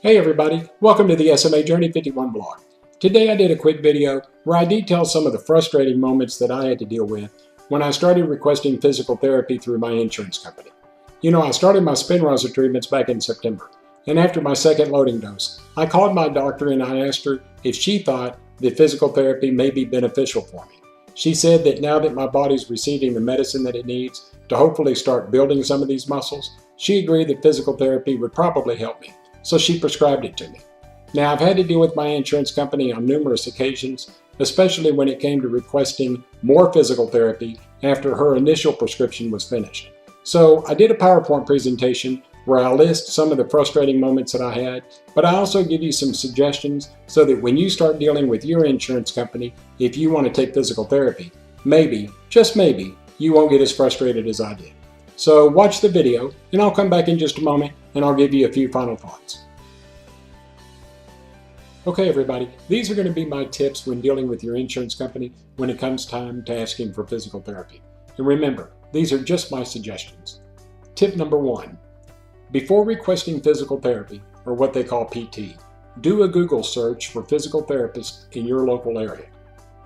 Hey everybody, welcome to the SMA Journey 51 blog. Today I did a quick video where I detail some of the frustrating moments that I had to deal with when I started requesting physical therapy through my insurance company. I started my Spinraza treatments back in September, and after my second loading dose, I called my doctor and I asked her if she thought that physical therapy may be beneficial for me. She said that now that my body's receiving the medicine that it needs to hopefully start building some of these muscles, she agreed that physical therapy would probably help me. So she prescribed it to me. Now, I've had to deal with my insurance company on numerous occasions, especially when it came to requesting more physical therapy after her initial prescription was finished. So I did a PowerPoint presentation where I list some of the frustrating moments that I had, but I also give you some suggestions so that when you start dealing with your insurance company, if you want to take physical therapy, maybe, just maybe, you won't get as frustrated as I did. So watch the video, and I'll come back in just a moment and I'll give you a few final thoughts. Okay everybody, these are going to be my tips when dealing with your insurance company when it comes time to asking for physical therapy. And remember, these are just my suggestions. Tip number 1. Before requesting physical therapy, or what they call PT, do a Google search for physical therapists in your local area.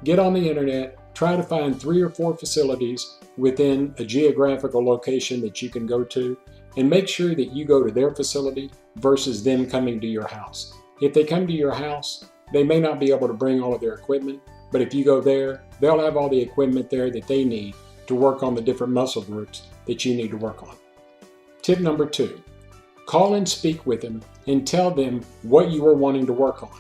Get on the internet, try to find 3 or 4 facilities within a geographical location that you can go to, and make sure that you go to their facility versus them coming to your house. If they come to your house, they may not be able to bring all of their equipment, but if you go there, they'll have all the equipment there that they need to work on the different muscle groups that you need to work on. Tip number 2, call and speak with them and tell them what you are wanting to work on,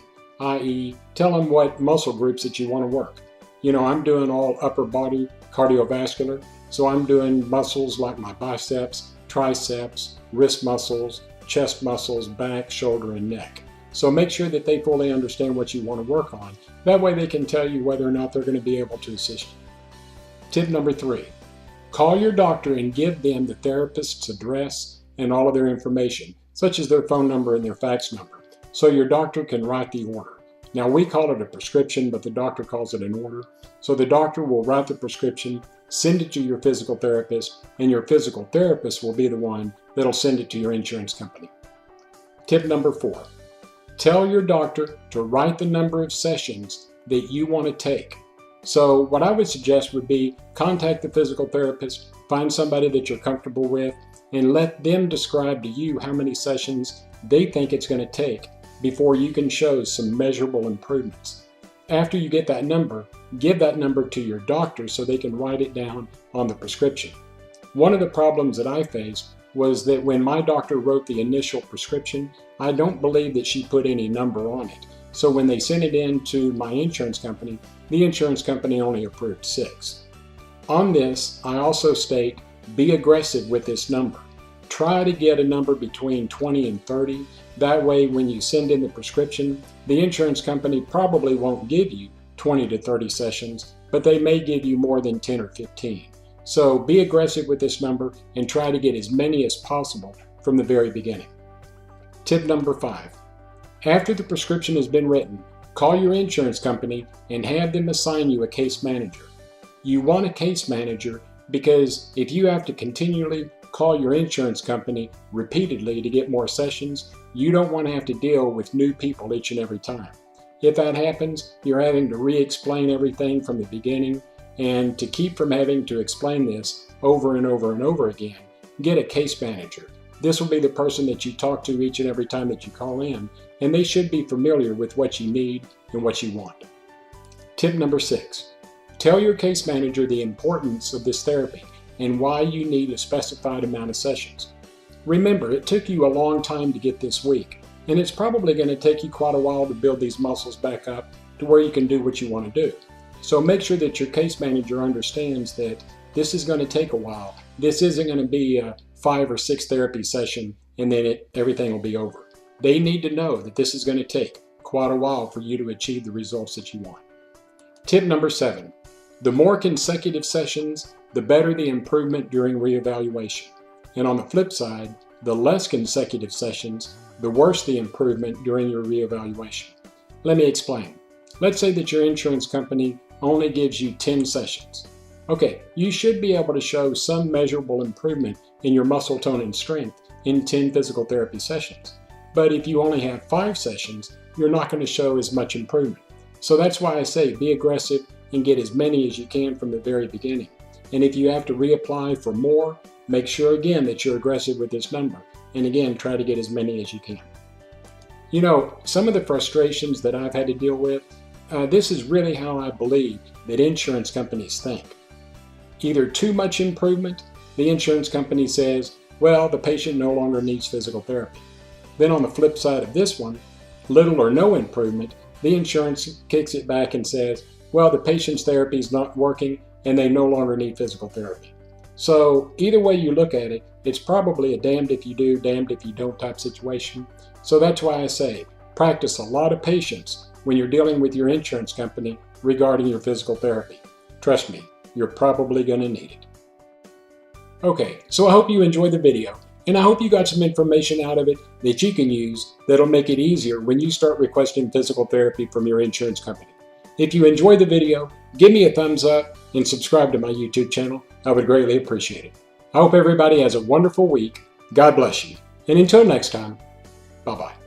i.e. tell them what muscle groups that you want to work. I'm doing all upper body cardiovascular, so I'm doing muscles like my biceps, triceps, wrist muscles, chest muscles, back, shoulder, and neck. So make sure that they fully understand what you want to work on. That way they can tell you whether or not they're going to be able to assist you. Tip number 3, call your doctor and give them the therapist's address and all of their information, such as their phone number and their fax number, so your doctor can write the order. Now we call it a prescription, but the doctor calls it an order. So the doctor will write the prescription, send it to your physical therapist, and your physical therapist will be the one that'll send it to your insurance company. Tip number 4, tell your doctor to write the number of sessions that you want to take. So what I would suggest would be contact the physical therapist, find somebody that you're comfortable with, and let them describe to you how many sessions they think it's going to take before you can show some measurable improvements. After you get that number, give that number to your doctor so they can write it down on the prescription. One of the problems that I faced was that when my doctor wrote the initial prescription, I don't believe that she put any number on it. So when they sent it in to my insurance company, the insurance company only approved 6. On this, I also state, be aggressive with this number. Try to get a number between 20 and 30. That way, when you send in the prescription, the insurance company probably won't give you 20 to 30 sessions, but they may give you more than 10 or 15. So be aggressive with this number and try to get as many as possible from the very beginning. Tip number 5, after the prescription has been written, call your insurance company and have them assign you a case manager. You want a case manager because if you have to continually call your insurance company repeatedly to get more sessions, you don't want to have to deal with new people each and every time. If that happens, you're having to re-explain everything from the beginning, and to keep from having to explain this over and over and over again, get a case manager. This will be the person that you talk to each and every time that you call in, and they should be familiar with what you need and what you want. Tip number 6, tell your case manager the importance of this therapy and why you need a specified amount of sessions. Remember, it took you a long time to get this weak, and it's probably going to take you quite a while to build these muscles back up to where you can do what you want to do. So make sure that your case manager understands that this is going to take a while. This isn't going to be a 5 or 6 therapy session and then everything will be over. They need to know that this is going to take quite a while for you to achieve the results that you want. Tip number 7, the more consecutive sessions, the better the improvement during reevaluation. And on the flip side, the less consecutive sessions, the worse the improvement during your reevaluation. Let me explain. Let's say that your insurance company only gives you 10 sessions. Okay, you should be able to show some measurable improvement in your muscle tone and strength in 10 physical therapy sessions. but if you only have 5 sessions, you're not going to show as much improvement. So that's why I say be aggressive and get as many as you can from the very beginning. And if you have to reapply for more, make sure again that you're aggressive with this number. And again, try to get as many as you can. You know, some of the frustrations that I've had to deal with, this is really how I believe that insurance companies think. Either too much improvement, the insurance company says, well, the patient no longer needs physical therapy. Then on the flip side of this one, little or no improvement, the insurance kicks it back and says, well, the patient's therapy is not working and they no longer need physical therapy. So either way you look at it, it's probably a damned if you do, damned if you don't type situation. So that's why I say practice a lot of patience when you're dealing with your insurance company regarding your physical therapy. Trust me, you're probably going to need it. Okay, so I hope you enjoyed the video, and I hope you got some information out of it that you can use that'll make it easier when you start requesting physical therapy from your insurance company. If you enjoyed the video, give me a thumbs up and subscribe to my YouTube channel. I would greatly appreciate it. I hope everybody has a wonderful week. God bless you. And until next time, bye-bye.